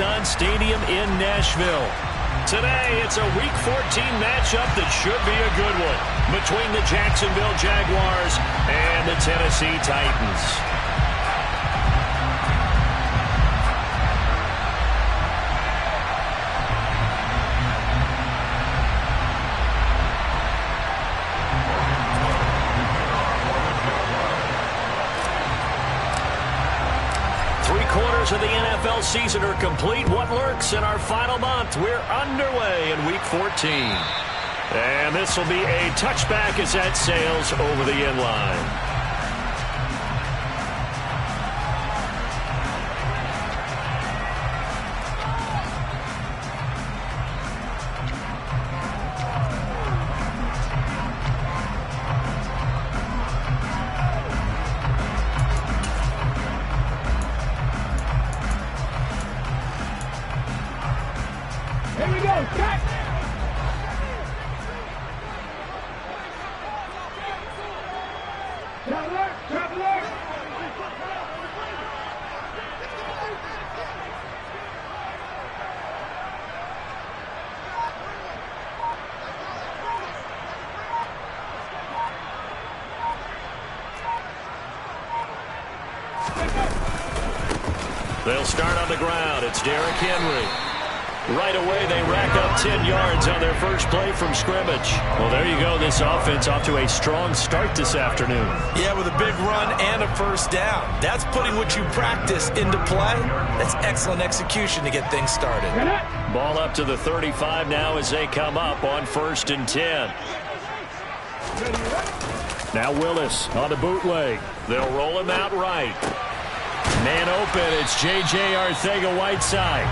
On Stadium in Nashville. Today, it's a Week 14 matchup that should be a good one between the Jacksonville Jaguars and the Tennessee Titans. 3/4 of the NFL season are complete. What lurks in our final month? We're underway in Week 14. And this will be a touchback as that sails over the end line. Here we go, cut! Traveler, traveler! They'll start on the ground. It's Derrick Henry. Right away, they rack up 10 yards on their first play from scrimmage. Well, there you go. This offense off to a strong start this afternoon. Yeah, with a big run and a first down. That's putting what you practice into play. That's excellent execution to get things started. Ball up to the 35 now as they come up on 1st and 10. Now Willis on the bootleg. They'll roll him out right. Man open, it's J.J. Arcega-Whiteside.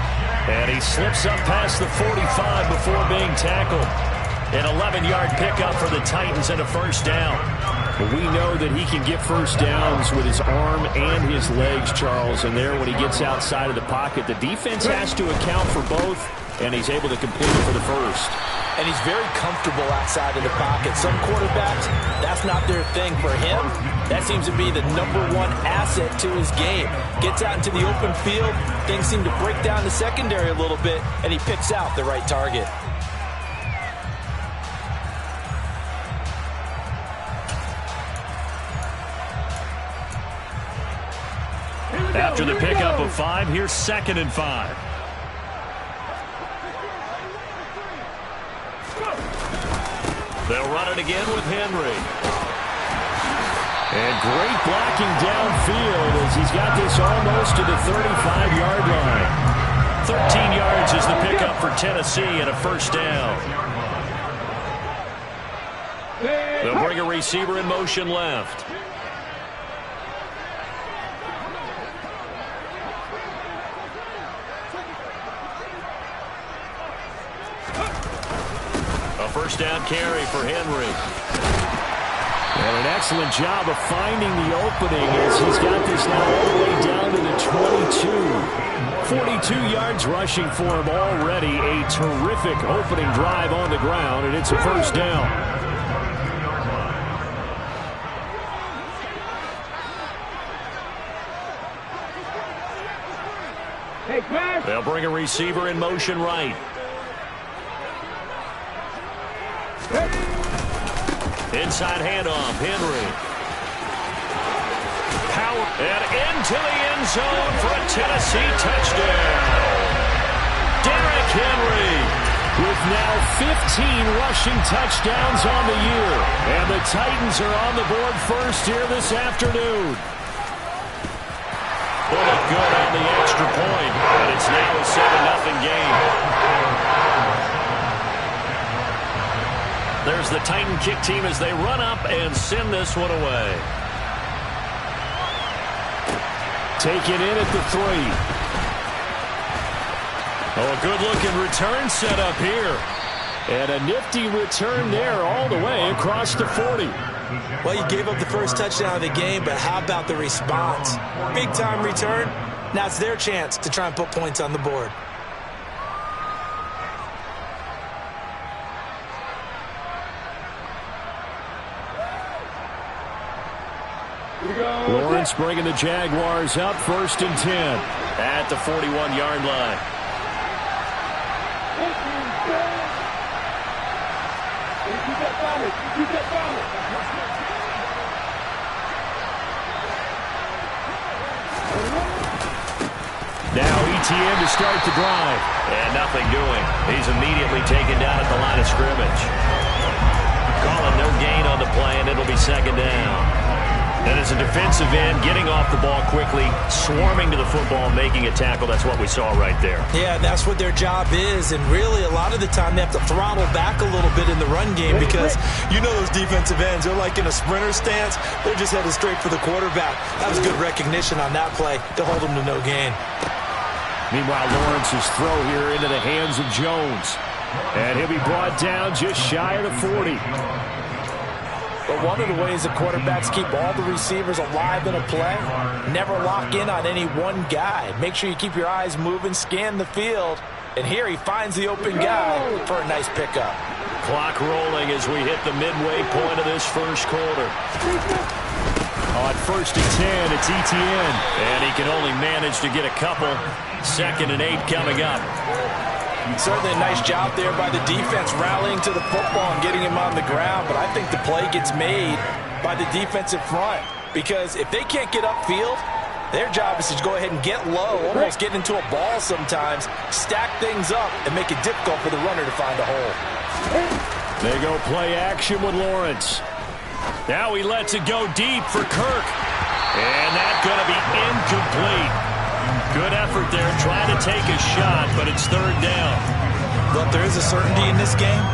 And he slips up past the 45 before being tackled. An 11-yard pickup for the Titans and a first down. We know that he can get first downs with his arm and his legs, Charles. And there, when he gets outside of the pocket, the defense has to account for both, and he's able to complete for the first. And he's very comfortable outside of the pocket. Some quarterbacks, that's not their thing. For him, that seems to be the #1 asset to his game. Gets out into the open field, things seem to break down the secondary a little bit, and he picks out the right target. After the pickup of 5, here's 2nd and 5. They'll run it again with Henry. And great blocking downfield as he's got this almost to the 35-yard line. 13 yards is the pickup for Tennessee and a first down. They'll bring a receiver in motion left. First down carry for Henry. And an excellent job of finding the opening as he's got this now all the way down to the 22. 42 yards rushing for him already. A terrific opening drive on the ground, and it's a first down. They'll bring a receiver in motion right. Inside handoff, Henry. Power and into the end zone for a Tennessee touchdown. Derrick Henry with now 15 rushing touchdowns on the year. And the Titans are on the board first here this afternoon. Put it good on the extra point, and it's now a 7-0 game. There's the Titan kick team as they run up and send this one away. Taken in at the 3. Oh, a good-looking return set up here. And a nifty return there all the way across the 40. Well, you gave up the first touchdown of the game, but how about the response? Big-time return. Now it's their chance to try and put points on the board. Lawrence bringing the Jaguars up 1st and 10 at the 41-yard line. Now ETN to start the drive. And nothing doing. He's immediately taken down at the line of scrimmage. Calling no gain on the play, and it'll be 2nd down. And as a defensive end, getting off the ball quickly, swarming to the football, making a tackle. That's what we saw right there. Yeah, that's what their job is. And really, a lot of the time, they have to throttle back a little bit in the run game because you know those defensive ends, they're like in a sprinter stance. They're just headed straight for the quarterback. That was good recognition on that play to hold them to no gain. Meanwhile, Lawrence's throw here into the hands of Jones. And he'll be brought down just shy of the 40. But one of the ways the quarterbacks keep all the receivers alive in a play, never lock in on any one guy. Make sure you keep your eyes moving, scan the field. And here he finds the open guy for a nice pickup. Clock rolling as we hit the midway point of this first quarter. On 1st and 10, it's ETN. And he can only manage to get a couple. 2nd and 8 coming up. Certainly a nice job there by the defense rallying to the football and getting him on the ground. But I think the play gets made by the defensive front. Because if they can't get upfield, their job is to go ahead and get low, almost get into a ball sometimes, stack things up, and make it difficult for the runner to find a hole. They go play action with Lawrence. Now he lets it go deep for Kirk. And that's going to be incomplete. Good effort there, trying to take a shot, but it's 3rd down. Look, there is a certainty in this game.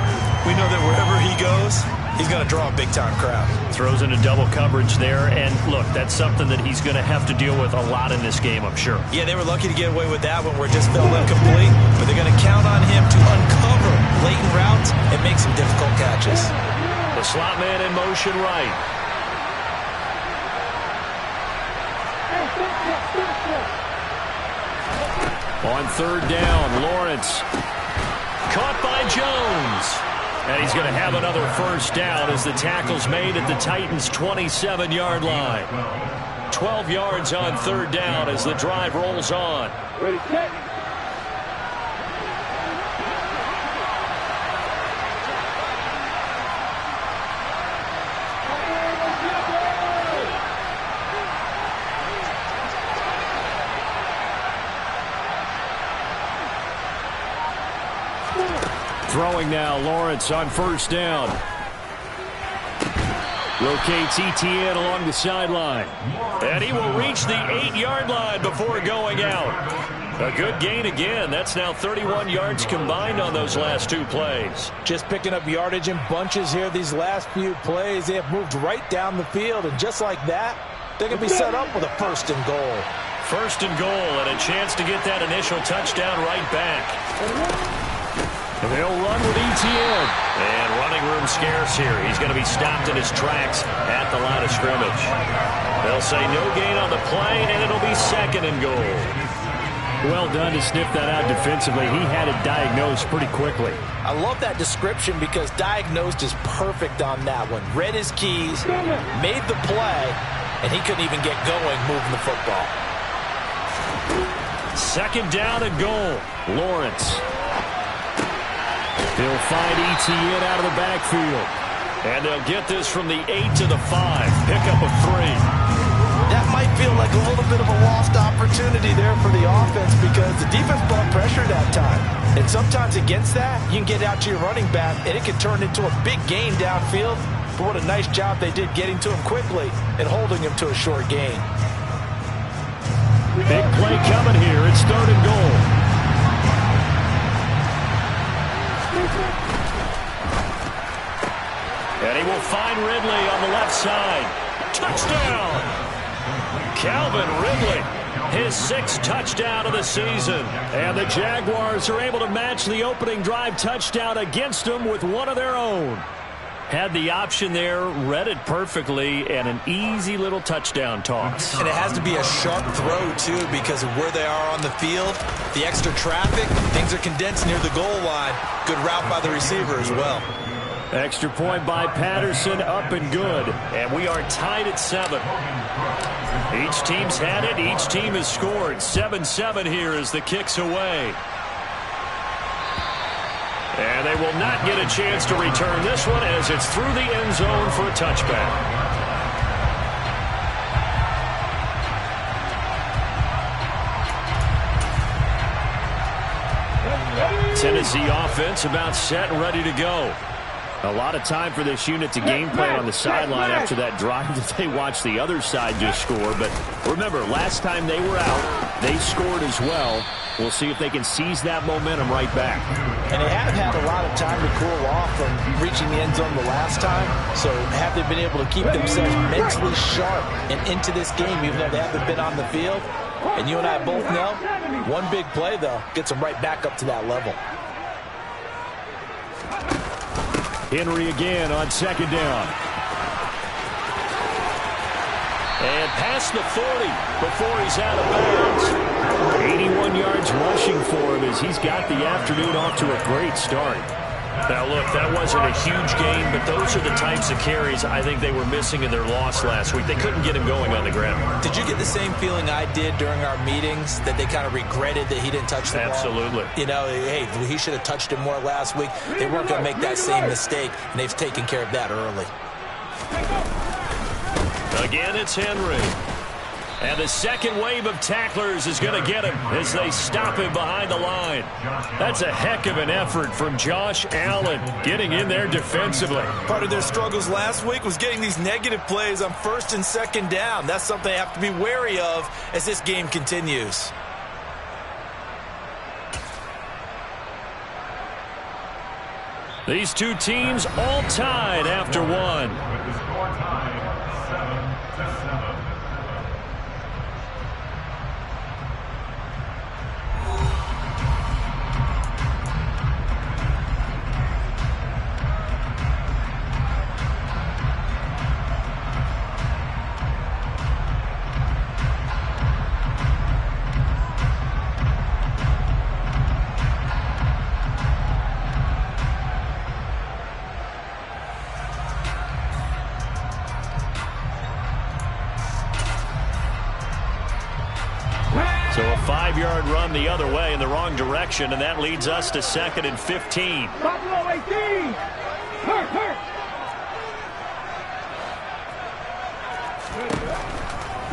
We know that wherever he goes, he's going to draw a big-time crowd. Throws into double coverage there, and look, that's something that he's going to have to deal with a lot in this game, I'm sure. Yeah, they were lucky to get away with that one where it just felt incomplete, but they're going to count on him to uncover latent routes and make some difficult catches. The slot man in motion right. On 3rd down, Lawrence caught by Jones. And he's going to have another 1st down as the tackle's made at the Titans' 27-yard line. 12 yards on 3rd down as the drive rolls on. Ready, set. Throwing now, Lawrence on 1st down. Rotates ETN along the sideline. And he will reach the 8-yard line before going out. A good gain again. That's now 31 yards combined on those last 2 plays. Just picking up yardage in bunches here these last few plays. They have moved right down the field, and just like that, they're going to be set up with a 1st and goal. 1st and goal, and a chance to get that initial touchdown right back. And they'll run with ETN. And running room scarce here. He's going to be stopped in his tracks at the line of scrimmage. They'll say no gain on the play, and it'll be 2nd and goal. Well done to sniff that out defensively. He had it diagnosed pretty quickly. I love that description because diagnosed is perfect on that one. Read his keys, made the play, and he couldn't even get going moving the football. 2nd down and goal. Lawrence. He'll find ETN out of the backfield. And they'll get this from the 8 to the 5. Pickup of 3. That might feel like a little bit of a lost opportunity there for the offense because the defense brought pressure that time. And sometimes against that, you can get out to your running back, and it can turn into a big gain downfield. But what a nice job they did getting to him quickly and holding him to a short gain. Big play coming here. It's 3rd and goal. And he will find Ridley on the left side. Touchdown! Calvin Ridley, his 6th touchdown of the season. And the Jaguars are able to match the opening drive touchdown against them with one of their own. Had the option there, read it perfectly, and an easy little touchdown toss. And it has to be a sharp throw, too, because of where they are on the field. The extra traffic, things are condensed near the goal line. Good route by the receiver as well. Extra point by Patterson, up and good. And we are tied at 7. Each team's had it. Each team has scored. 7-7 here as the kick's away. And they will not get a chance to return this one as it's through the end zone for a touchback. Tennessee offense about set and ready to go. A lot of time for this unit to game plan on the sideline after that drive that they watched the other side just score. But remember, last time they were out, they scored as well. We'll see if they can seize that momentum right back. And they have had a lot of time to cool off from reaching the end zone the last time. So have they been able to keep themselves mentally sharp and into this game, even though they haven't been on the field? And you and I both know, one big play, though, gets them right back up to that level. Henry again on second down. And past the 40 before he's out of bounds. 81 yards rushing for him as he's got the afternoon off to a great start. Now, look, that wasn't a huge game, but those are the types of carries I think they were missing in their loss last week. They couldn't get him going on the ground. Did you get the same feeling I did during our meetings, that they kind of regretted that he didn't touch the ball? Absolutely. You know, hey, he should have touched it more last week. They weren't going to make that same mistake, and they've taken care of that early. Again, it's Henry. And the second wave of tacklers is going to get him as they stop him behind the line. That's a heck of an effort from Josh Allen getting in there defensively. Part of their struggles last week was getting these negative plays on first and second down. That's something they have to be wary of as this game continues. These two teams all tied after one. With the score tied 7-7. So a 5-yard run the other way in the wrong direction, and that leads us to 2nd and 15. Buffalo 18. Hurt.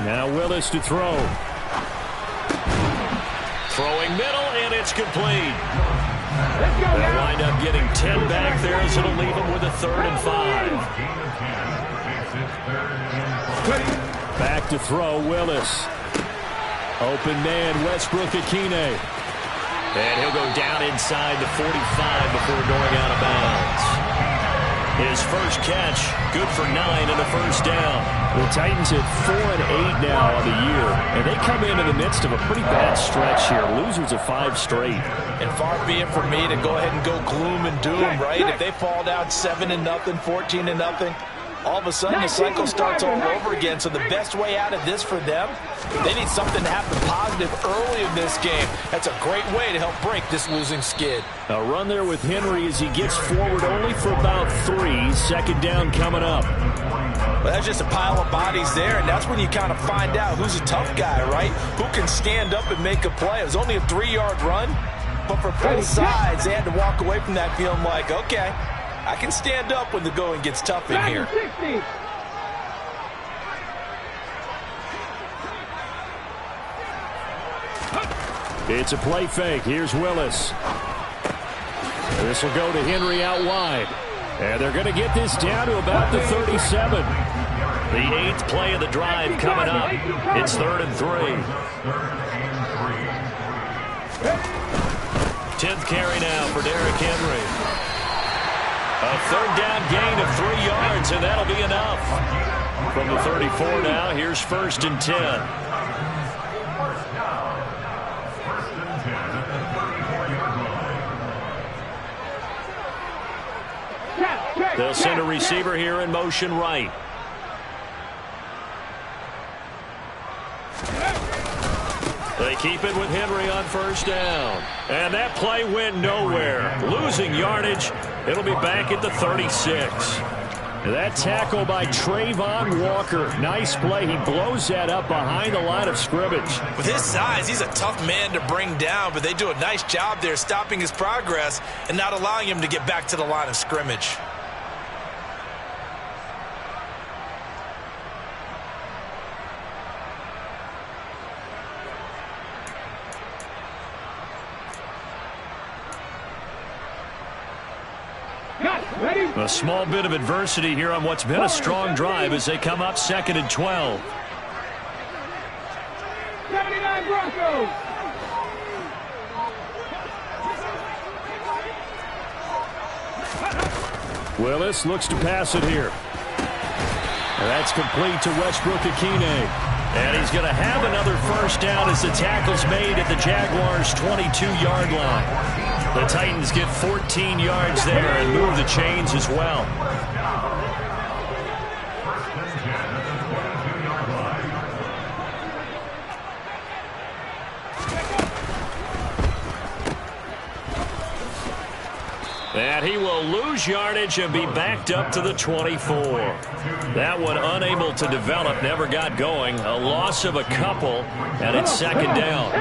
Now Willis to throw. Throwing middle, and it's complete. They'll wind up getting 10 back there, as it'll leave them with a 3rd and 5. Back to throw, Willis. Open man, Westbrook-Akine. And he'll go down inside the 45 before going out of bounds. His first catch, good for 9 and a first down. The Titans at 4-8 now on the year, and they come in the midst of a pretty bad stretch here. Losers of 5 straight. And far be it from me to go ahead and go gloom and doom, right? If they fall down 7-0, 14-0, all of a sudden the cycle starts all over again. So the best way out of this for them, they need something to happen positive early in this game. That's a great way to help break this losing skid. A run there with Henry as he gets forward only for about 3. 2nd down coming up. Well, that's just a pile of bodies there, and that's when you kind of find out who's a tough guy, right? Who can stand up and make a play. It was only a 3-yard run, but for both sides, they had to walk away from that feeling like, okay, I can stand up when the going gets tough in here. It's a play fake. Here's Willis. This will go to Henry out wide. And they're going to get this down to about the 37. The 8th play of the drive coming up. It's 3rd and 3. 10th carry now for Derrick Henry. A 3rd down gain of 3 yards, and that'll be enough. From the 34 now, here's 1st and 10. They'll send a receiver here in motion right. They keep it with Henry on 1st down. And that play went nowhere. Losing yardage It'll be back at the 36. That tackle by Trayvon Walker. Nice play. He blows that up behind the line of scrimmage. With his size, he's a tough man to bring down, but they do a nice job there stopping his progress and not allowing him to get back to the line of scrimmage. A small bit of adversity here on what's been a strong drive as they come up 2nd and 12. 79 Broncos. Willis looks to pass it here. And that's complete to Westbrook-Ikhine. And he's going to have another first down as the tackle's made at the Jaguars' 22-yard line. The Titans get 14 yards there and move the chains as well. And he will lose yardage and be backed up to the 24. That one unable to develop, never got going. A loss of a couple, and it's 2nd down.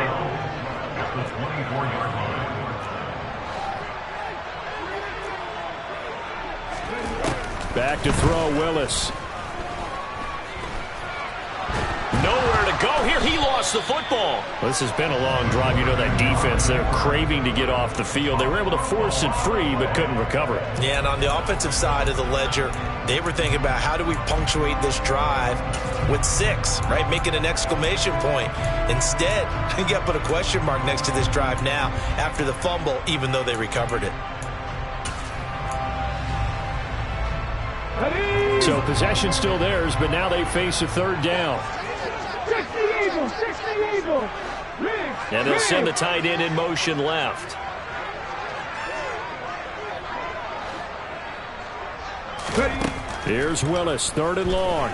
Back to throw, Willis. Nowhere to go here. He lost the football. Well, this has been a long drive. You know that defense, they're craving to get off the field. They were able to force it free, but couldn't recover. Yeah, and on the offensive side of the ledger, they were thinking about how do we punctuate this drive with 6, right? Making an exclamation point. Instead, you got to put a question mark next to this drive now after the fumble, even though they recovered it. So possession still theirs, but now they face a 3rd down. 60 Eagles, 60 Eagles. And they'll send the tight end in motion left. Here's Willis, 3rd and long.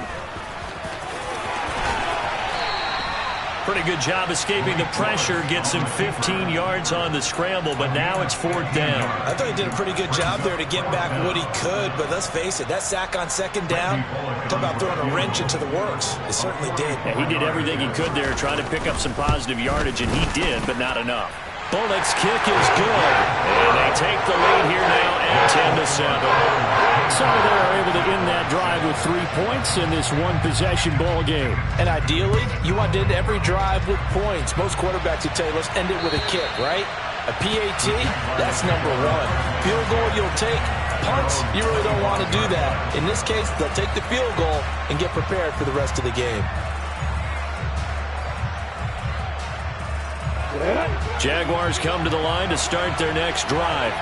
Pretty good job escaping the pressure. Gets him 15 yards on the scramble, but now it's 4th down. I thought he did a pretty good job there to get back what he could, but let's face it, that sack on 2nd down, talk about throwing a wrench into the works. It certainly did. Yeah, he did everything he could there, trying to pick up some positive yardage, and he did, but not enough. Bullock's kick is good, and they take the lead here now at 10-7. So they are able to end that drive with 3 points in this one-possession ball game. And ideally, you want to end every drive with points. Most quarterbacks would tell you, let's end it with a kick, right? A PAT, that's number 1. Field goal you'll take. Punts, you really don't want to do that. In this case, they'll take the field goal and get prepared for the rest of the game. Jaguars come to the line to start their next drive.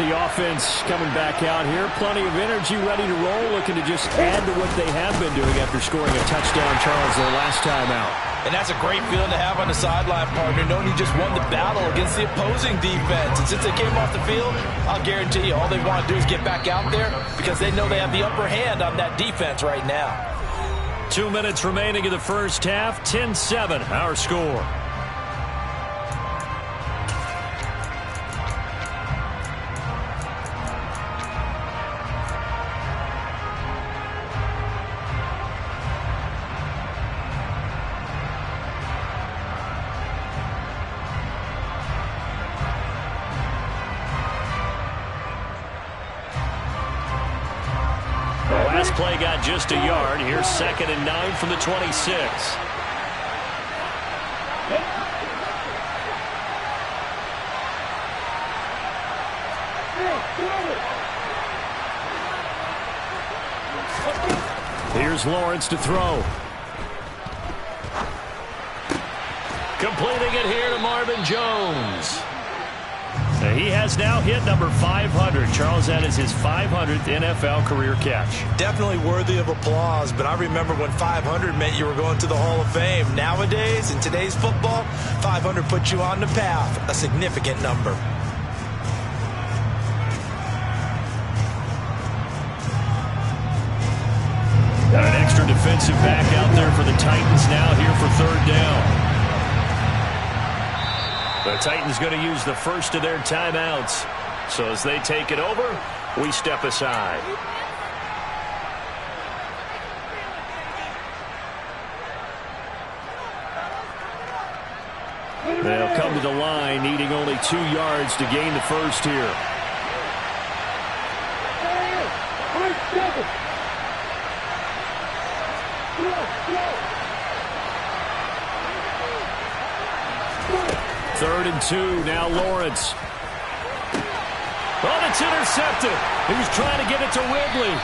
The offense coming back out here. Plenty of energy, ready to roll, looking to just add to what they have been doing after scoring a touchdown, Charles, their last time out. And that's a great feeling to have on the sideline, partner, knowing you just won the battle against the opposing defense. And since they came off the field, I'll guarantee you all they want to do is get back out there because they know they have the upper hand on that defense right now. 2 minutes remaining in the first half. 10-7, our score. Last play got just a yard. Here's 2nd and 9 from the 26. Here's Lawrence to throw. Completing it here to Marvin Jones. He has now hit number 500. Charles, that is his 500th NFL career catch. Definitely worthy of applause, but I remember when 500 meant you were going to the Hall of Fame. Nowadays, in today's football, 500 puts you on the path, a significant number. Got an extra defensive back out there for the Titans now here for 3rd down. The Titans going to use the first of their timeouts. So as they take it over, we step aside. They'll come to the line, needing only 2 yards to gain the first here. Third and 2, now Lawrence. Oh, it's intercepted. He was trying to get it to Wigley.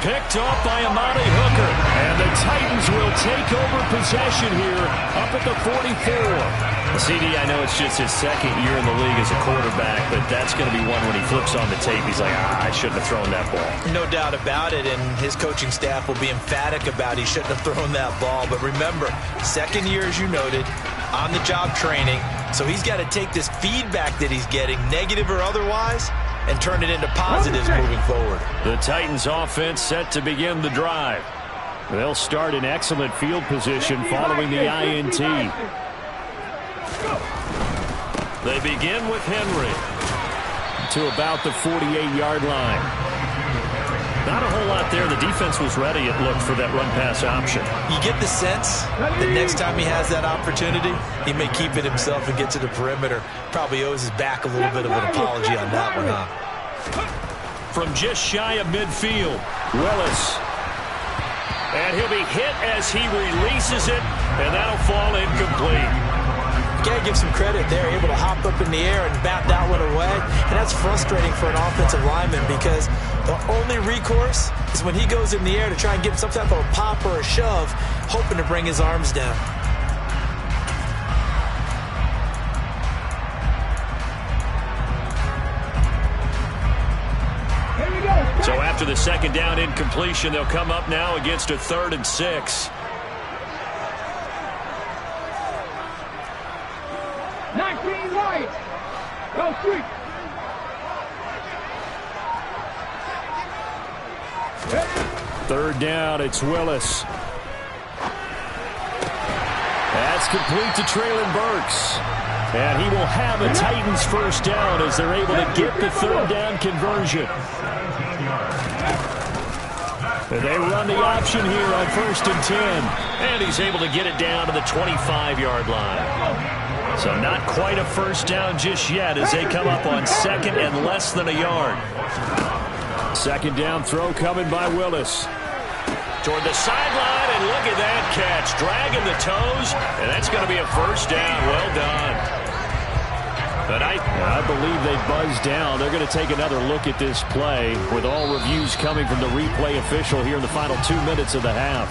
Picked off by Amani Hooker. And the Titans will take over possession here up at the 44. CD, I know it's just his second year in the league as a quarterback, but that's going to be one when he flips on the tape. He's like, I shouldn't have thrown that ball. No doubt about it, and his coaching staff will be emphatic about he shouldn't have thrown that ball. But remember, second year, as you noted, on-the-job training. So he's got to take this feedback that he's getting, negative or otherwise, and turn it into positives moving forward. The Titans offense set to begin the drive. They'll start in excellent field position following the INT. They begin with Henry to about the 48-yard line. Not a whole lot there. The defense was ready, it looked, for that run-pass option. You get the sense that next time he has that opportunity, he may keep it himself and get to the perimeter. Probably owes his back a little bit of an apology on that one, huh? From just shy of midfield, Willis. And he'll be hit as he releases it, and that'll fall incomplete. Got to give some credit there, able to hop up in the air and bat that one away. And that's frustrating for an offensive lineman because the only recourse is when he goes in the air to try and get some type of a pop or a shove, hoping to bring his arms down. So after the second down incompletion, they'll come up now against a 3rd and 6. 19 right. Go 3. Third down, it's Willis. That's complete to Traylon Burks. And he will have a Titans first down as they're able to get the 3rd down conversion. And they run the option here on 1st and 10. And he's able to get it down to the 25-yard line. So not quite a first down just yet as they come up on 2nd and less than a yard. Second down throw coming by Willis. Toward the sideline, and look at that catch. Dragging the toes, and that's going to be a first down. Well done. But I believe they buzzed down. They're going to take another look at this play with all reviews coming from the replay official here in the final 2 minutes of the half.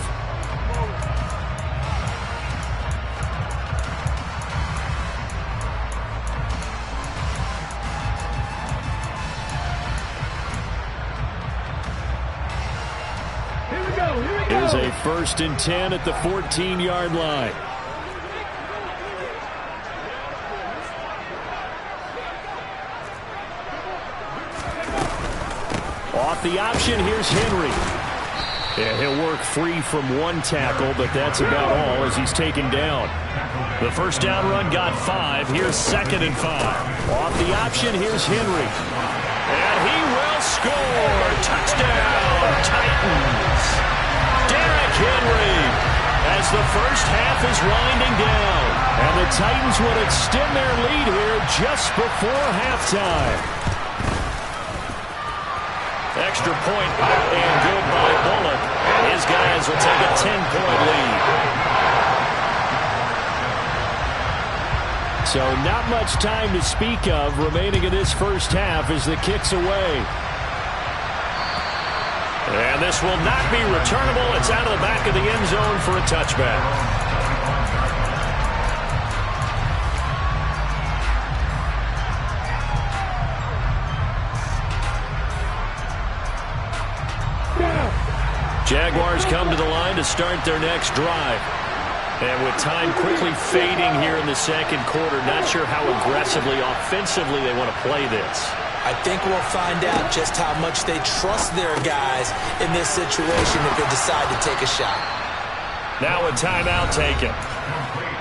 Here's a 1st and 10 at the 14-yard line. Off the option, here's Henry. Yeah, he'll work free from one tackle, but that's about all as he's taken down. The first down run got 5. Here's 2nd and 5. Off the option, here's Henry. And he will score. Touchdown, Titans. Derrick Henry as the first half is winding down. And the Titans would extend their lead here just before halftime. Extra point and good by Bullock. And his guys will take a 10-point lead. So not much time to speak of remaining in this first half as the kick's away. And this will not be returnable. It's out of the back of the end zone for a touchback. Jaguars come to the line to start their next drive. And with time quickly fading here in the second quarter, not sure how aggressively, offensively they want to play this. I think we'll find out just how much they trust their guys in this situation if they decide to take a shot. Now a timeout taken.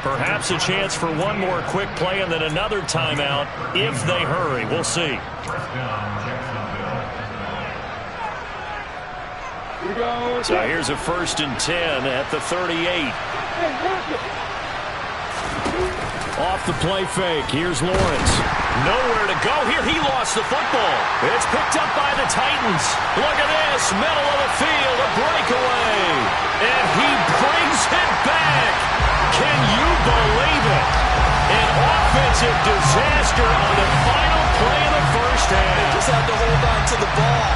Perhaps a chance for one more quick play and then another timeout if they hurry. We'll see. So here's a 1st and 10 at the 38. Off the play fake. Here's Lawrence. Nowhere to go here. He lost the football. It's picked up by the Titans. Look at this. Middle of the field. A breakaway. And he brings it back. Can you believe it? An offensive disaster on the final play of the first half. They just had to hold on to the ball.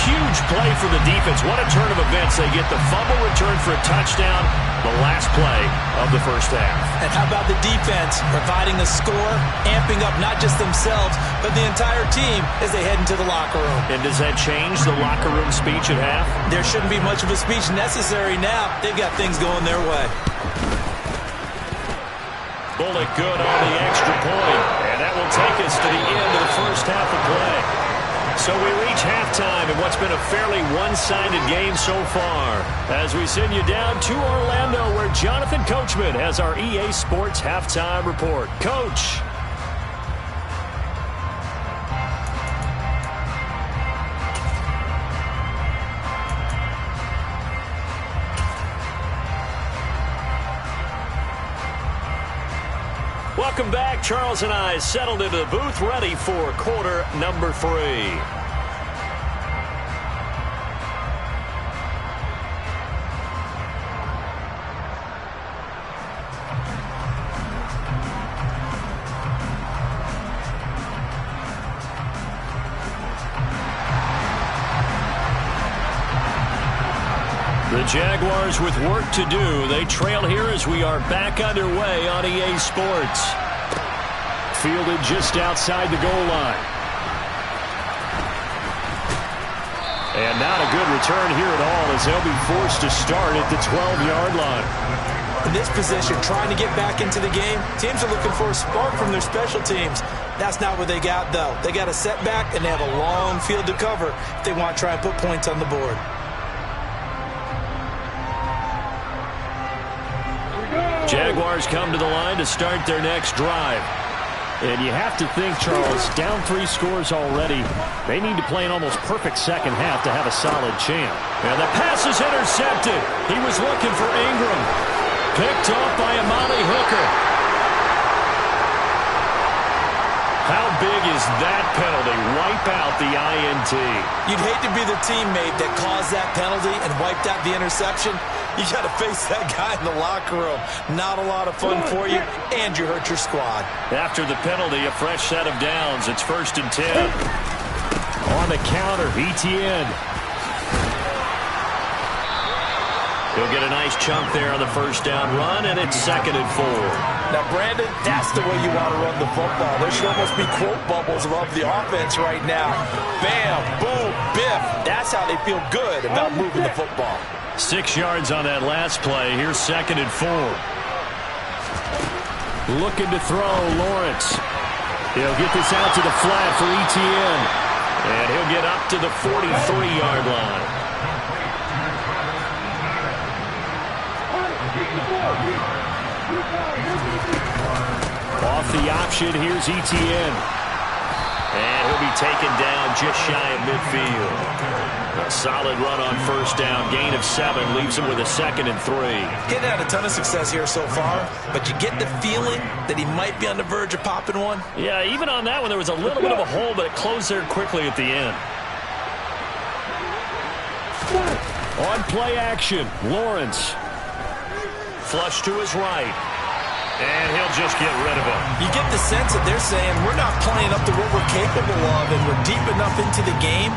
Huge play for the defense. What a turn of events. They get the fumble return for a touchdown, the last play of the first half. And how about the defense providing a score, amping up not just themselves, but the entire team as they head into the locker room. And does that change the locker room speech at half? There shouldn't be much of a speech necessary now. They've got things going their way. Bullet good on the extra point. And that will take us to the end of the first half of play. So we reach halftime in what's been a fairly one-sided game so far, as we send you down to Orlando, where Jonathan Coachman has our EA Sports Halftime Report. Coach. Welcome back. Charles and I settled into the booth, ready for quarter number 3. The Jaguars with work to do. They trail here as we are back underway on EA Sports. Fielded just outside the goal line. And not a good return here at all, as they'll be forced to start at the 12-yard line. In this position, trying to get back into the game, teams are looking for a spark from their special teams. That's not what they got, though. They got a setback, and they have a long field to cover if they want to try and put points on the board. Jaguars come to the line to start their next drive. And you have to think, Charles, down 3 scores already. They need to play an almost perfect second half to have a solid chance. And the pass is intercepted. He was looking for Ingram. Picked off by Amani Hooker. How big is that penalty? Wipe out the INT. You'd hate to be the teammate that caused that penalty and wiped out the interception. You got to face that guy in the locker room. Not a lot of fun for you, and you hurt your squad. After the penalty, a fresh set of downs. It's 1st and 10. On the counter, ETN. He'll get a nice chunk there on the first down run, and it's 2nd and 4. Now, Brandon, that's the way you want to run the football. There should almost be quote bubbles above the offense right now. Bam, boom, biff. That's how they feel good about moving the football. 6 yards on that last play. Here's 2nd and 4. Looking to throw, Lawrence. He'll get this out to the flat for ETN. And he'll get up to the 43-yard line. Off the option, here's ETN. And he'll be taken down just shy of midfield. A solid run on first down. Gain of 7 leaves him with a 2nd and 3. Getting had a ton of success here so far, but you get the feeling that he might be on the verge of popping one. Yeah, even on that one, there was a little bit of a hole, but it closed there quickly at the end. On play action, Lawrence. Flush to his right. And he'll just get rid of him. You get the sense that they're saying, we're not playing up to what we're capable of, and we're deep enough into the game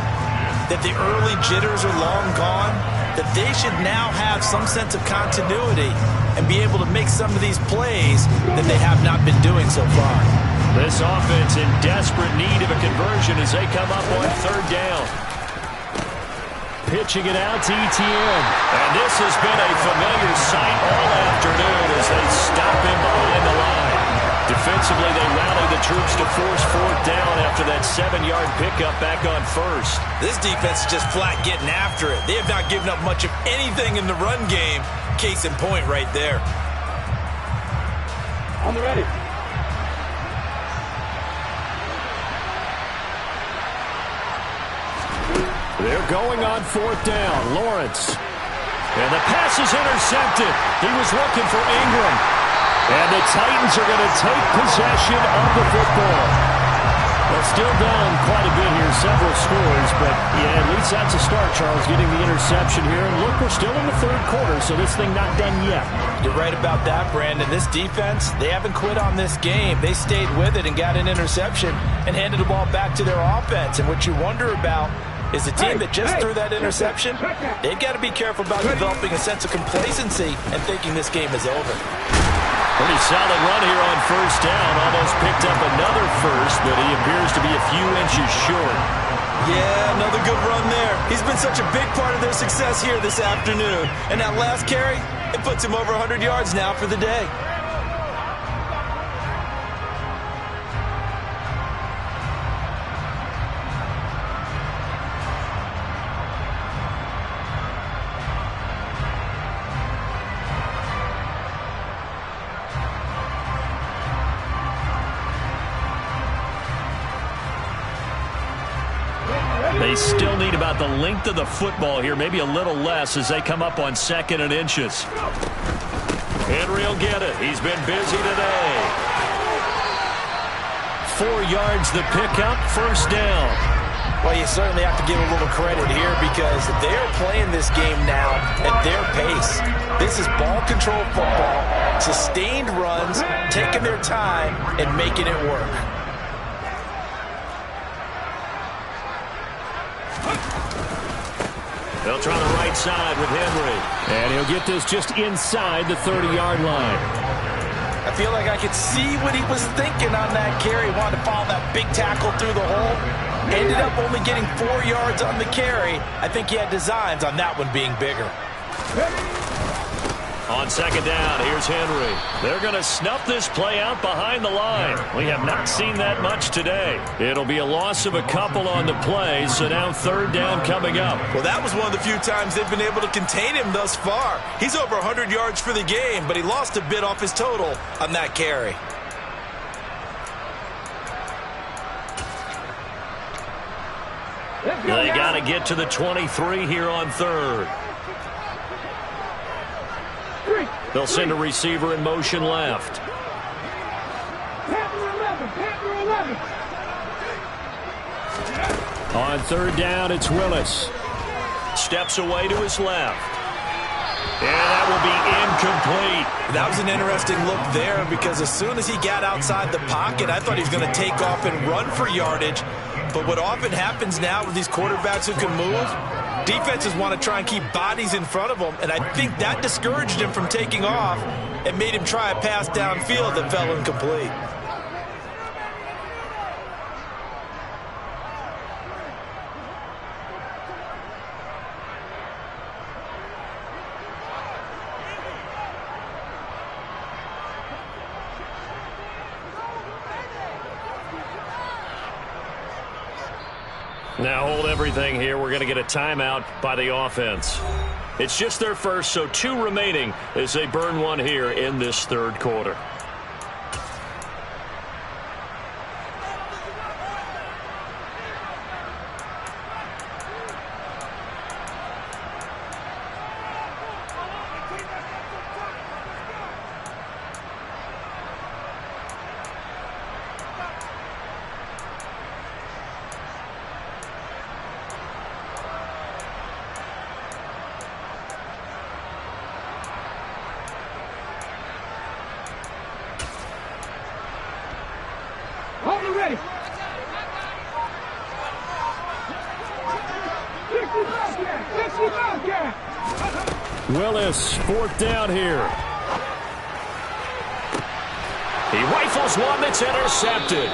that the early jitters are long gone, that they should now have some sense of continuity and be able to make some of these plays that they have not been doing so far. This offense in desperate need of a conversion as they come up on 3rd down. Pitching it out to ETN. And this has been a familiar sight all afternoon as they stop him behind the line. Defensively, they rallied the troops to force fourth down after that 7-yard pickup back on first. This defense is just flat getting after it. They have not given up much of anything in the run game. Case in point right there. On the ready. They're going on fourth down. Lawrence. And the pass is intercepted. He was looking for Ingram. And the Titans are going to take possession of the football. Well, still down quite a bit here, several scores, but yeah, at least that's a start, Charles, getting the interception here. And look, we're still in the third quarter, so this thing not done yet. You're right about that, Brandon. This defense, they haven't quit on this game. They stayed with it and got an interception and handed the ball back to their offense. And what you wonder about is the team that just threw that interception, they've got to be careful about developing a sense of complacency and thinking this game is over. Pretty solid run here on first down. Almost picked up another first, but he appears to be a few inches short. Yeah, another good run there. He's been such a big part of their success here this afternoon. And that last carry, it puts him over 100 yards now for the day. They still need about the length of the football here, maybe a little less as they come up on 2nd and inches. Henry will get it. He's been busy today. 4 yards the pickup, first down. Well, you certainly have to give a little credit here because they're playing this game now at their pace. This is ball control football, sustained runs, taking their time and making it work. They'll try the right side with Henry. And he'll get this just inside the 30-yard line. I feel like I could see what he was thinking on that carry. Wanted to follow that big tackle through the hole. Ended up only getting 4 yards on the carry. I think he had designs on that one being bigger. On 2nd down, here's Henry. They're going to snuff this play out behind the line. We have not seen that much today. It'll be a loss of a couple on the play, so now 3rd down coming up. Well, that was one of the few times they've been able to contain him thus far. He's over 100 yards for the game, but he lost a bit off his total on that carry. They got to get to the 23 here on 3rd. They'll send a receiver in motion left. On 3rd down, it's Willis. Steps away to his left. And that will be incomplete. That was an interesting look there because as soon as he got outside the pocket, I thought he was going to take off and run for yardage. But what often happens now with these quarterbacks who can move, defenses want to try and keep bodies in front of them, and I think that discouraged him from taking off and made him try a pass downfield that fell incomplete. Now hold everything here. We're going to get a timeout by the offense. It's just their first, so 2 remaining as they burn one here in this 3rd quarter. Ready. Willis, 4th down here. He rifles one that's intercepted.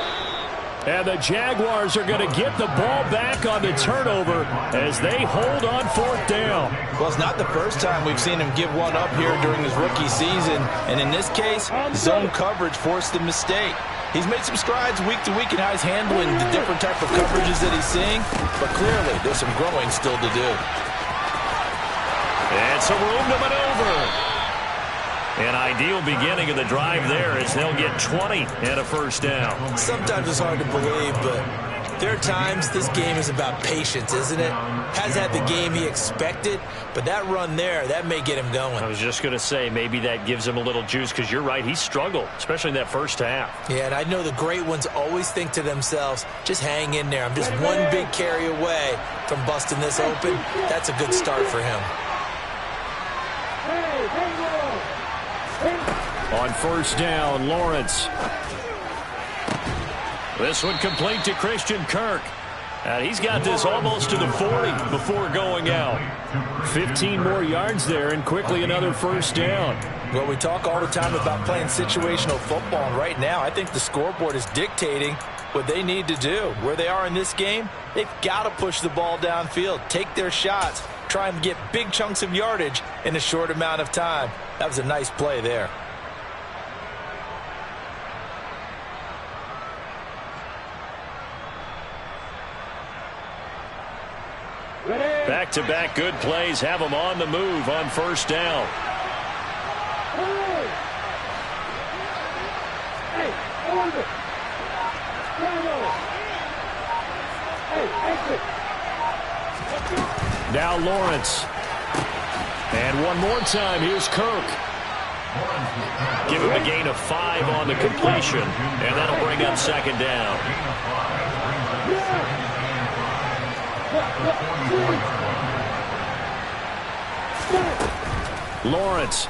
And the Jaguars are going to get the ball back on the turnover as they hold on 4th down. Well, it's not the first time we've seen him give one up here during his rookie season. And in this case, zone coverage forced the mistake. He's made some strides week to week in how he's handling the different type of coverages that he's seeing. But clearly, there's some growing still to do. And some room to maneuver. An ideal beginning of the drive there as they'll get 20 and a first down. Sometimes it's hard to believe, but there are times this game is about patience, isn't it? Has had the game he expected, but that run there, that may get him going. I was just going to say, maybe that gives him a little juice because you're right, he struggled, especially in that first half. Yeah, and I know the great ones always think to themselves, just hang in there. I'm just one big carry away from busting this open. That's a good start for him. On first down, Lawrence. This one complete to Christian Kirk. And he's got this almost to the 40 before going out. 15 more yards there and quickly another first down. Well, we talk all the time about playing situational football, and right now I think the scoreboard is dictating what they need to do. Where they are in this game, they've got to push the ball downfield, take their shots, try and get big chunks of yardage in a short amount of time. That was a nice play there. Back-to-back good plays have them on the move on first down. Now Lawrence. And one more time, here's Kirk. Give him a gain of 5 on the completion, and that'll bring up second down. Lawrence.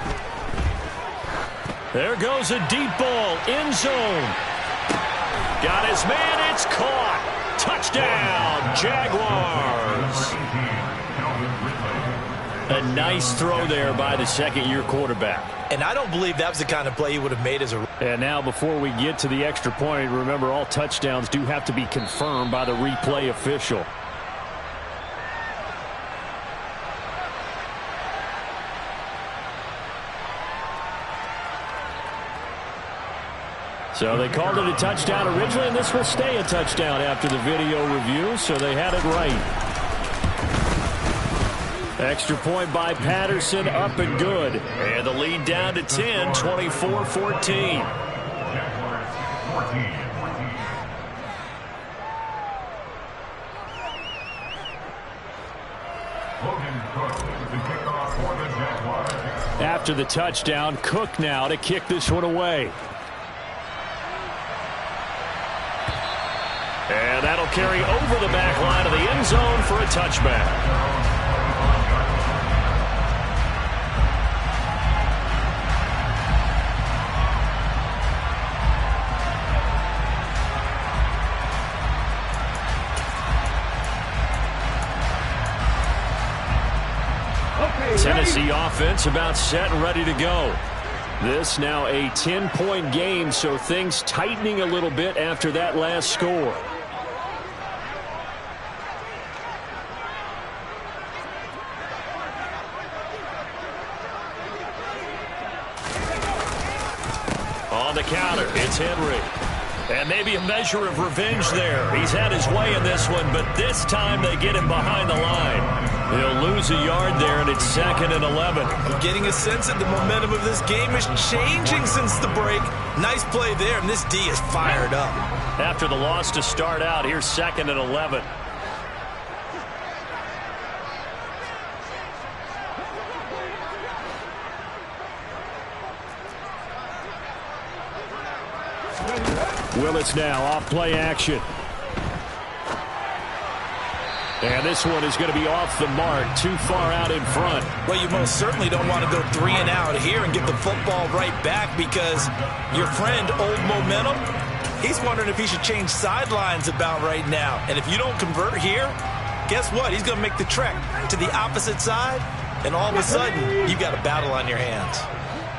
There goes a deep ball, end zone. Got his man, it's caught. Touchdown, Jaguars. A nice throw there by the second-year quarterback. And I don't believe that was the kind of play he would have made as a... And now before we get to the extra point, remember all touchdowns do have to be confirmed by the replay official. So they called it a touchdown originally, and this will stay a touchdown after the video review, so they had it right. Extra point by Patterson, up and good. And the lead down to 10, 24-14. After the touchdown, Cook now to kick this one away. And that'll carry over the back line of the end zone for a touchback. Tennessee offense about set and ready to go. This now a 10-point game, so things tightening a little bit after that last score. On the counter, it's Henry. And maybe a measure of revenge there. He's had his way in this one, but this time they get him behind the line. He'll lose a yard there, and it's 2nd and 11. I'm getting a sense that the momentum of this game is changing since the break. Nice play there, and this D is fired up. After the loss to start out, here's 2nd and 11. Willis now off play action. And this one is going to be off the mark, too far out in front. Well, you most certainly don't want to go 3 and out here and get the football right back because your friend, Old Momentum, he's wondering if he should change sidelines about right now. And if you don't convert here, guess what? He's going to make the trek to the opposite side, and all of a sudden, you've got a battle on your hands.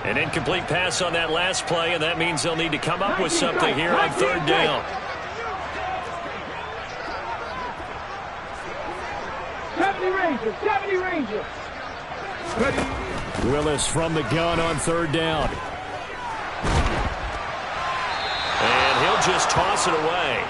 An incomplete pass on that last play, and that means they'll need to come up with something here on 3rd down. 70 Rangers. 70 Rangers. Willis from the gun on third down. And he'll just toss it away.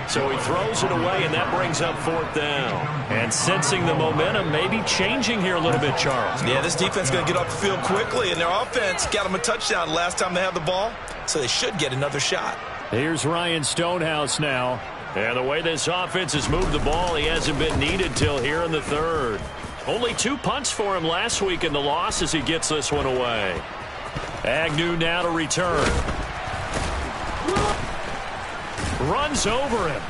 So he throws it away, and that brings up fourth down. And sensing the momentum maybe changing here a little bit, Charles. Yeah, this defense is going to get off the field quickly, and their offense got them a touchdown last time they had the ball, so they should get another shot. Here's Ryan Stonehouse now. And the way this offense has moved the ball, he hasn't been needed till here in the third. Only 2 punts for him last week in the loss as he gets this one away. Agnew now to return. Runs over him.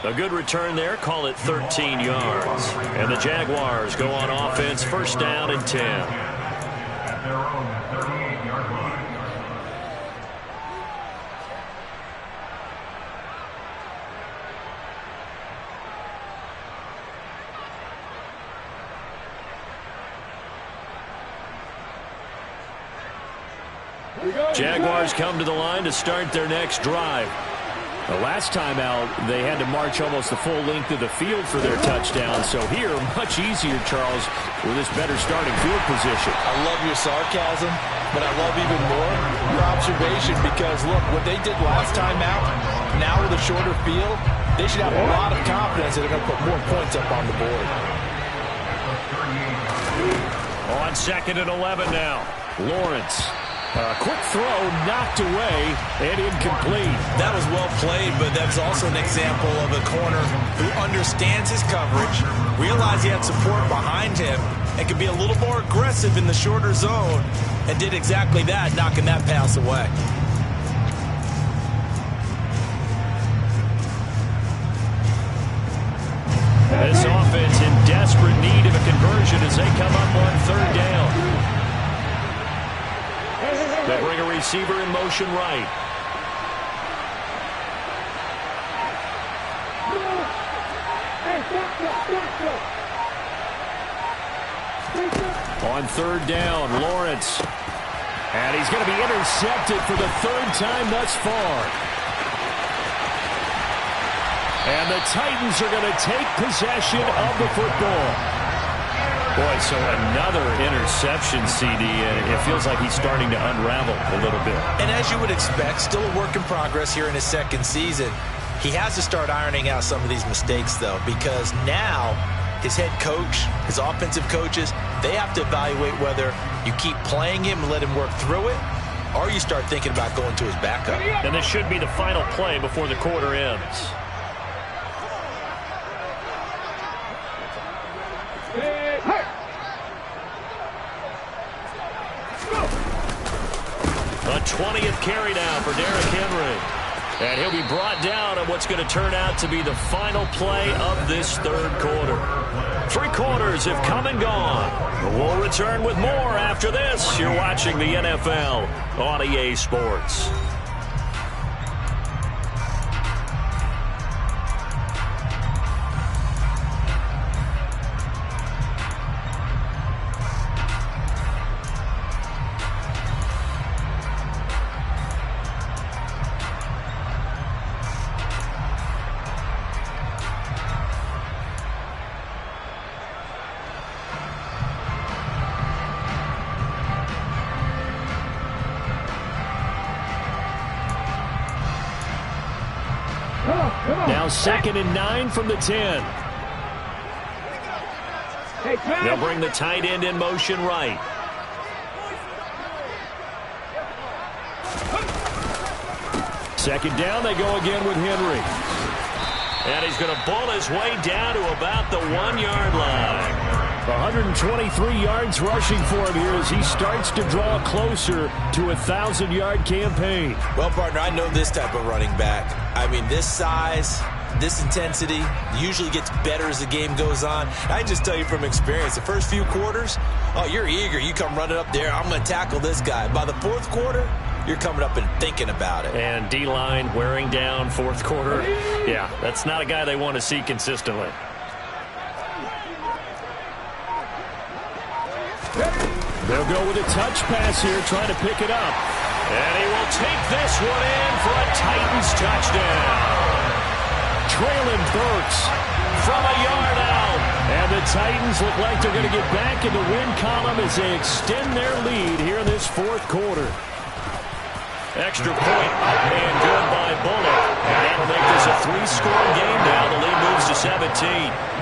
A good return there. Call it 13 yards. And the Jaguars go on offense, first down and 10. At their own 38-yard line. Jaguars come to the line to start their next drive. The last time out, they had to march almost the full length of the field for their touchdown. So here, much easier, Charles, with this better starting field position. I love your sarcasm, but I love even more your observation because, look, what they did last time out, now with a shorter field, they should have a lot of confidence that they're going to put more points up on the board. On second and 11 now. Lawrence. A quick throw knocked away and incomplete. That was well played, but that's also an example of a corner who understands his coverage, realized he had support behind him, and could be a little more aggressive in the shorter zone, and did exactly that, knocking that pass away. This offense in desperate need of a conversion as they come up on third down. They bring a receiver in motion right. On third down, Lawrence. And he's going to be intercepted for the third time thus far. And the Titans are going to take possession of the football. Boy, so another interception, CD, and it feels like he's starting to unravel a little bit. And as you would expect, still a work in progress here in his second season. He has to start ironing out some of these mistakes, though, because now his head coach, his offensive coaches, they have to evaluate whether you keep playing him and let him work through it, or you start thinking about going to his backup. And this should be the final play before the quarter ends. A 20th carry now for Derrick Henry. And he'll be brought down on what's going to turn out to be the final play of this third quarter. 3 quarters have come and gone. We'll return with more after this. You're watching the NFL on EA Sports. Now 2nd and 9 from the 10. They'll bring the tight end in motion right. Second down, they go again with Henry. And he's going to ball his way down to about the 1-yard line. 123 yards rushing for him here as he starts to draw closer to a 1,000-yard campaign. Well, partner, I know this type of running back. I mean, this size, this intensity usually gets better as the game goes on. I can just tell you from experience, the first few quarters, oh, you're eager. You come running up there, I'm going to tackle this guy. By the fourth quarter, you're coming up and thinking about it. And D-line wearing down fourth quarter. Yeah, that's not a guy they want to see consistently. They'll go with a touch pass here, trying to pick it up. And he will take this one in for a Titans touchdown. Traylon Burks from a yard out. And the Titans look like they're going to get back in the win column as they extend their lead here in this fourth quarter. Extra point up and good by Bullock. And that'll make this a 3-score game now. The lead moves to 17.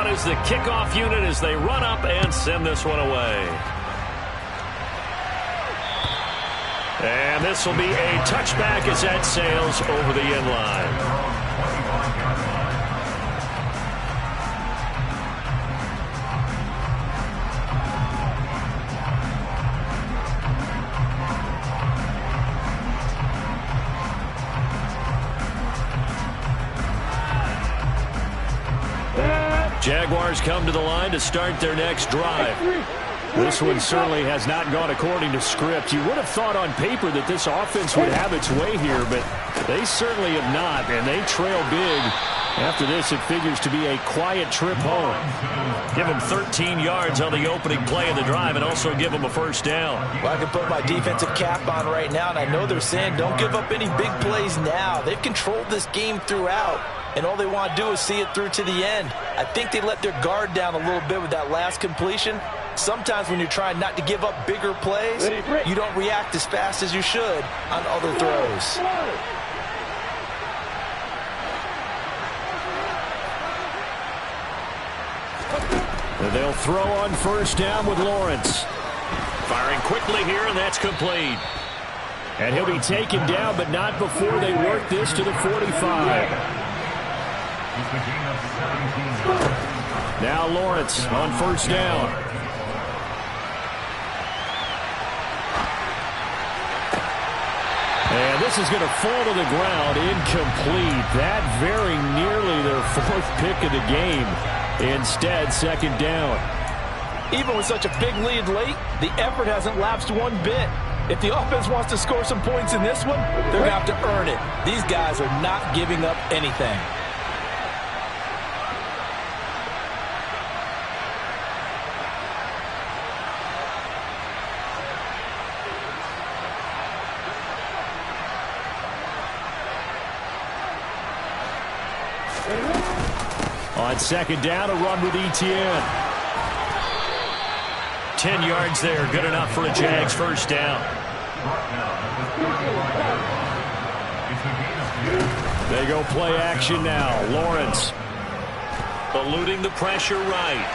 Is the kickoff unit as they run up and send this one away. And this will be a touchback as that sails over the end line. Jaguars come to the line to start their next drive. This one certainly has not gone according to script. You would have thought on paper that this offense would have its way here, but they certainly have not, and they trail big. After this, it figures to be a quiet trip home. Give them 13 yards on the opening play of the drive and also give them a first down. Well, I can put my defensive cap on right now, and I know they're saying don't give up any big plays now. They've controlled this game throughout, and all they want to do is see it through to the end. I think they let their guard down a little bit with that last completion. Sometimes when you're trying not to give up bigger plays, you don't react as fast as you should on other throws. And they'll throw on first down with Lawrence. Firing quickly here, and that's complete. And he'll be taken down, but not before they work this to the 45. Now Lawrence on first down. And this is going to fall to the ground, incomplete. That very nearly their fourth pick of the game. Instead, second down. Even with such a big lead late, the effort hasn't lapsed one bit. If the offense wants to score some points in this one, they're going to have to earn it. These guys are not giving up anything. On second down, a run with Etienne. 10 yards there, good enough for a Jags first down. They go play action now. Lawrence eluding the pressure right.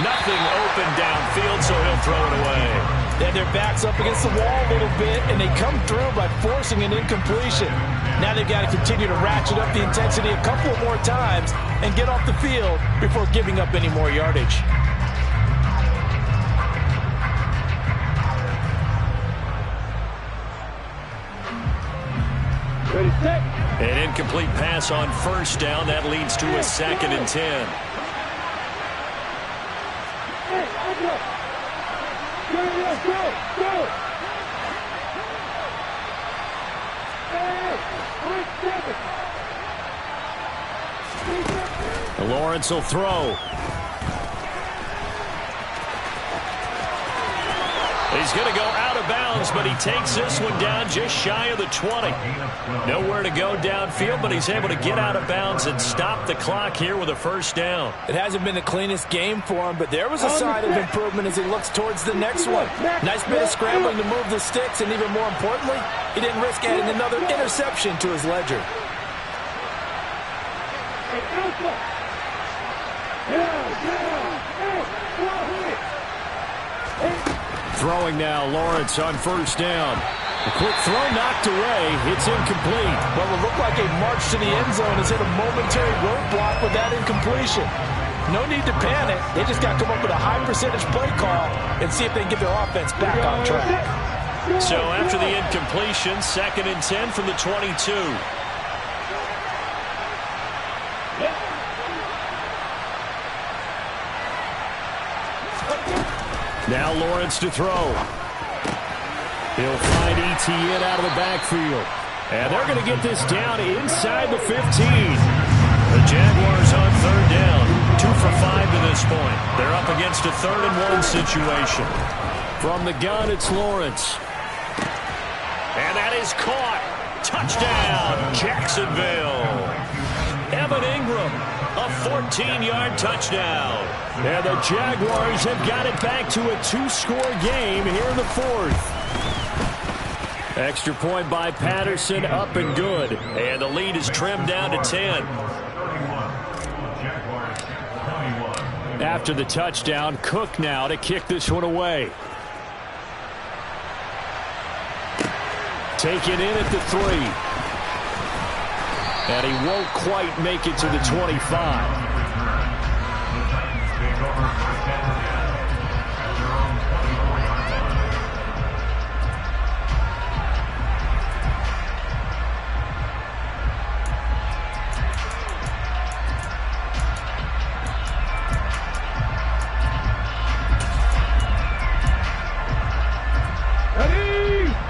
Nothing open downfield, so he'll throw it away. Then their back's up against the wall a little bit, and they come through by forcing an incompletion. Now they've got to continue to ratchet up the intensity a couple more times and get off the field before giving up any more yardage. An incomplete pass on first down. That leads to a 2nd and 10. Lawrence will throw. He's going to go out of bounds, but he takes this one down just shy of the 20. Nowhere to go downfield, but he's able to get out of bounds and stop the clock here with a first down. It hasn't been the cleanest game for him, but there was a sign of improvement as he looks towards the next one. Nice bit of scrambling to move the sticks, and even more importantly, he didn't risk adding another interception to his ledger. Throwing now, Lawrence on first down. A quick throw knocked away. It's incomplete. Well, it looked like a march to the end zone has hit a momentary roadblock with that incompletion. No need to panic. They just got to come up with a high percentage play call and see if they can get their offense back on track. So after the incompletion, 2nd and 10 from the 22. Now Lawrence to throw. He'll find Etienne out of the backfield. And they're going to get this down inside the 15. The Jaguars on third down. 2 for 5 to this point. They're up against a 3rd and 1 situation. From the gun, it's Lawrence. And that is caught. Touchdown, Jacksonville. Evan Ingram, a 14-yard touchdown. And the Jaguars have got it back to a 2-score game here in the 4th. Extra point by Patterson, up and good. And the lead is trimmed down to 10. After the touchdown, Cook now to kick this one away. Taken in at the 3. And he won't quite make it to the 25.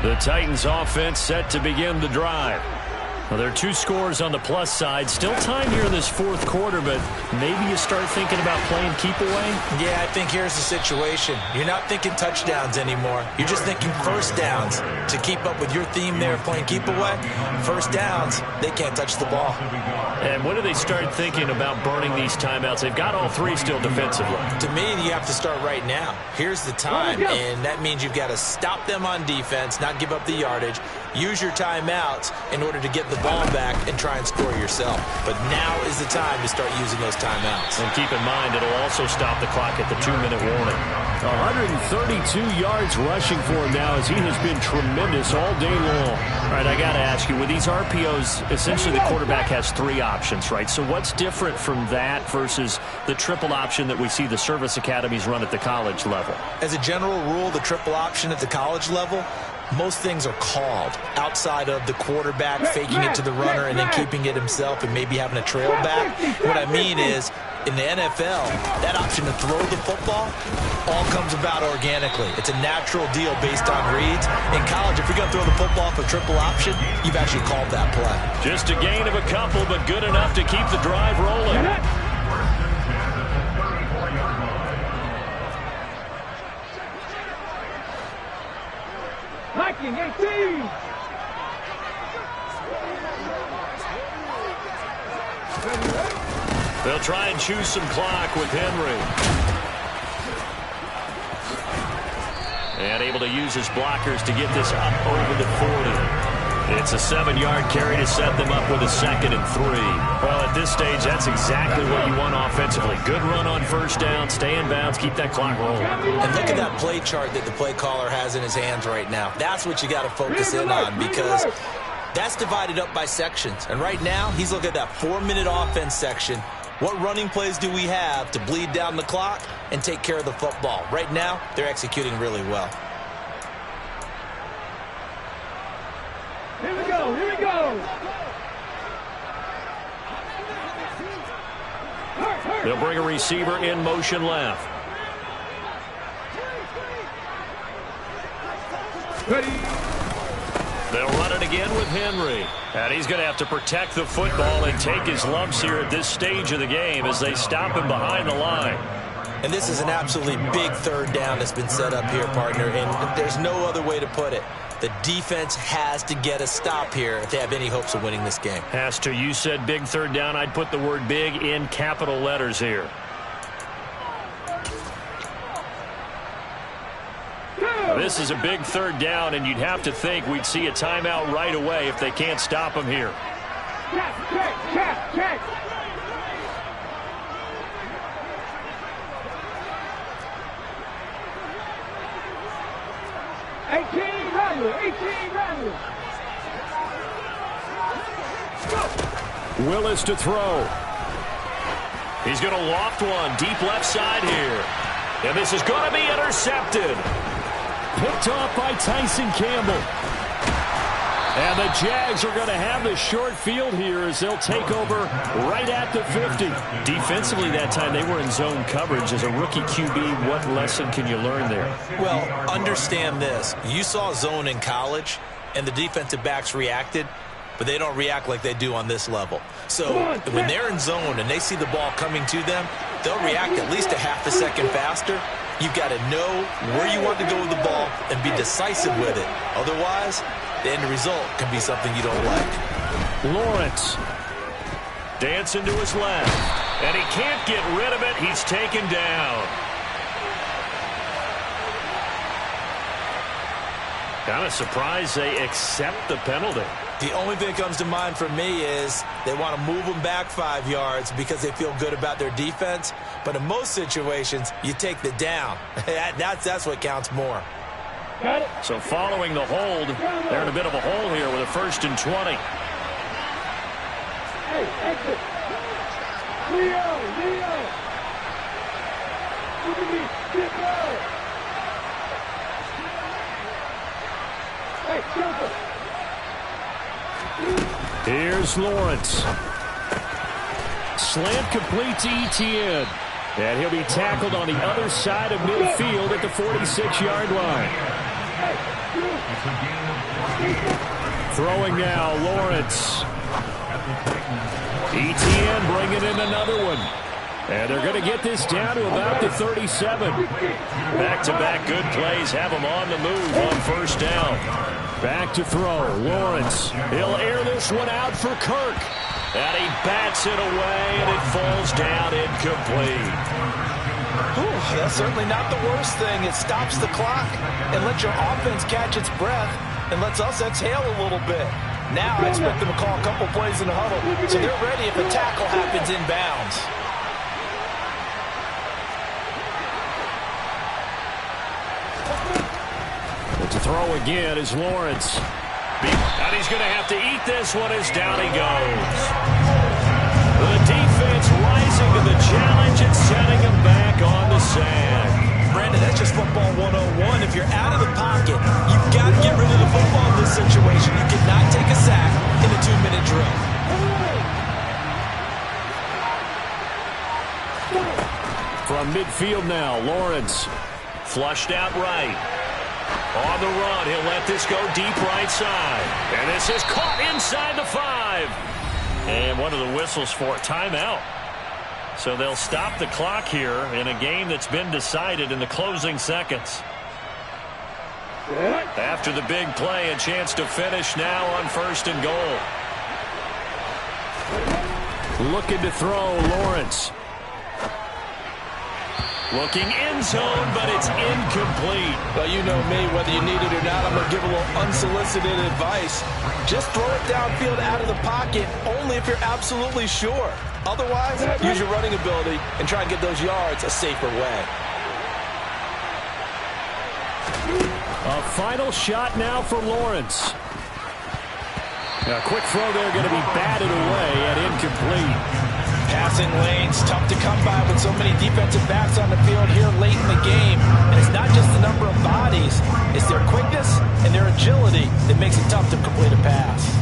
The Titans offense set to begin the drive. Well, there are 2 scores on the plus side. Still time here in this 4th quarter, but maybe you start thinking about playing keep away? Yeah, I think here's the situation. You're not thinking touchdowns anymore. You're just thinking first downs. To keep up with your theme there of playing keep away, first downs, they can't touch the ball. And when do they start thinking about burning these timeouts? They've got all 3 still defensively. To me, you have to start right now. Here's the time, and that means you've got to stop them on defense, not give up the yardage, use your timeouts in order to get the ball back and try and score yourself. But now is the time to start using those timeouts. And keep in mind, it'll also stop the clock at the 2-minute warning. 132 yards rushing for him now as he has been tremendous all day long. All right, I got to ask you, with these RPOs, essentially the quarterback has 3 options, right? So what's different from that versus the triple option that we see the service academies run at the college level? As a general rule, the triple option at the college level, most things are called outside of the quarterback faking it to the runner and then keeping it himself and maybe having a trail back. What I mean is, in the NFL, that option to throw the football all comes about organically. It's a natural deal based on reads. In college, if you're going to throw the football for triple option, you've actually called that play. Just a gain of a couple, but good enough to keep the drive rolling. Viking 18. They'll try and choose some clock with Henry. And able to use his blockers to get this up over the 40. It's a 7-yard carry to set them up with a 2nd and 3. Well, at this stage, that's exactly what you want offensively. Good run on first down, stay in bounds, keep that clock rolling. And look at that play chart that the play caller has in his hands right now. That's what you got to focus in on, because that's divided up by sections. And right now, he's looking at that 4-minute offense section. What running plays do we have to bleed down the clock and take care of the football? Right now, they're executing really well. Here we go, here we go. They'll bring a receiver in motion left. Ready. They'll run it again with Henry. And he's going to have to protect the football and take his lumps here at this stage of the game as they stop him behind the line. And this is an absolutely big 3rd down that's been set up here, partner, and there's no other way to put it. The defense has to get a stop here if they have any hopes of winning this game. Has to. You said big 3rd down. I'd put the word big in capital letters here. This is a big 3rd down, and you'd have to think we'd see a timeout right away if they can't stop him here. Check. 18 Rattler. Willis to throw. He's going to loft one deep left side here. And this is going to be intercepted. Picked off by Tyson Campbell. And the Jags are going to have the short field here as they'll take over right at the 50. Defensively that time, they were in zone coverage. As a rookie QB, what lesson can you learn there? Well, understand this. You saw zone in college, and the defensive backs reacted. but they don't react like they do on this level. So when they're in zone and they see the ball coming to them, they'll react at least a half a second faster. You've got to know where you want to go with the ball and be decisive with it. Otherwise, the end result can be something you don't like. Lawrence dancing to his left, and he can't get rid of it. He's taken down. Kind of surprised they accept the penalty. The only thing that comes to mind for me is they want to move them back 5 yards because they feel good about their defense. But in most situations, you take the down. That's what counts more. Got it. So following the hold, they're in a bit of a hole here with a 1st and 20. Hey, exit. Leo. Look at me. Get low. Hey, jumper. Here's Lawrence. Slant complete to Etienne. And he'll be tackled on the other side of midfield at the 46-yard line. Throwing now, Lawrence. Etienne bringing in another one. And they're going to get this down to about the 37. Back-to-back good plays have them on the move on 1st down. Back to throw. Lawrence. He'll air this one out for Kirk. And he bats it away, and it falls down incomplete. Whew, that's certainly not the worst thing. It stops the clock and lets your offense catch its breath and lets us exhale a little bit. Now I expect them to call a couple plays in the huddle so they're ready if a tackle happens inbounds. To throw again is Lawrence. And he's going to have to eat this one as down he goes. The defense rising to the challenge and setting him back on the sand. Brandon, that's just football 101. If you're out of the pocket, you've got to get rid of the football in this situation. You cannot take a sack in a 2-minute drill. From midfield now, Lawrence. Flushed out right. On the run, he'll let this go deep right side. And this is caught inside the 5. And one of the whistles for a timeout. So they'll stop the clock here in a game that's been decided in the closing seconds. After the big play, a chance to finish now on 1st and goal. Looking to throw, Lawrence. Looking end zone, but it's incomplete. Well, you know me, whether you need it or not, I'm going to give a little unsolicited advice. Just throw it downfield out of the pocket, only if you're absolutely sure. Otherwise, use your running ability and try and get those yards a safer way. A final shot now for Lawrence. A quick throw there going to be batted away and incomplete. Passing lanes, tough to come by with so many defensive backs on the field here late in the game. And it's not just the number of bodies, it's their quickness and their agility that makes it tough to complete a pass.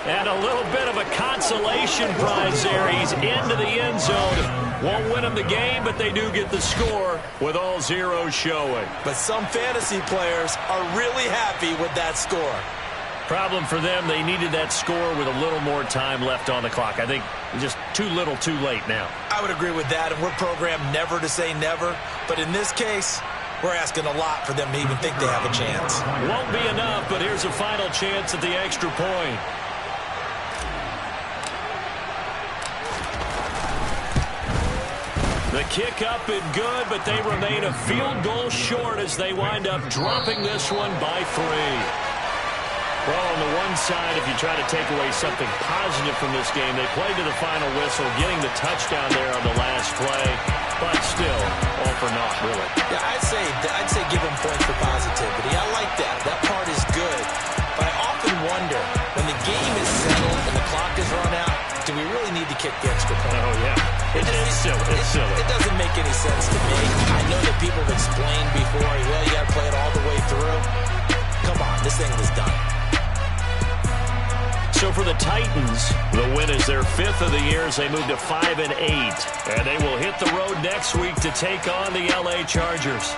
And a little bit of a consolation prize there. He's into the end zone. Won't win them the game, but they do get the score with all zeros showing. But some fantasy players are really happy with that score. Problem for them, they needed that score with a little more time left on the clock. I think just too little too late now. I would agree with that, and we're programmed never to say never. But in this case, we're asking a lot for them to even think they have a chance. Won't be enough, but here's a final chance at the extra point. The kick up and good, but they remain a field goal short as they wind up dropping this one by 3. Well, on the one side, if you try to take away something positive from this game, they played to the final whistle, getting the touchdown there on the last play, but still, all for naught, really. Yeah, I'd say give them points for positivity. I like that. That part is good. But I often wonder, when the game is settled and the clock is run out, do we really need to kick the extra point? Oh, yeah. It's silly. It doesn't make any sense to me. I know that people have explained before, well, you got to play it all the way through. Come on, this thing was done. So for the Titans, the win is their 5th of the year as they move to 5-8. And they will hit the road next week to take on the L.A. Chargers.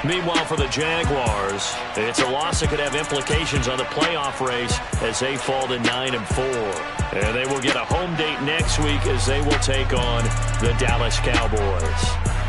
Meanwhile, for the Jaguars, it's a loss that could have implications on the playoff race as they fall to 9-4. And they will get a home date next week as they will take on the Dallas Cowboys.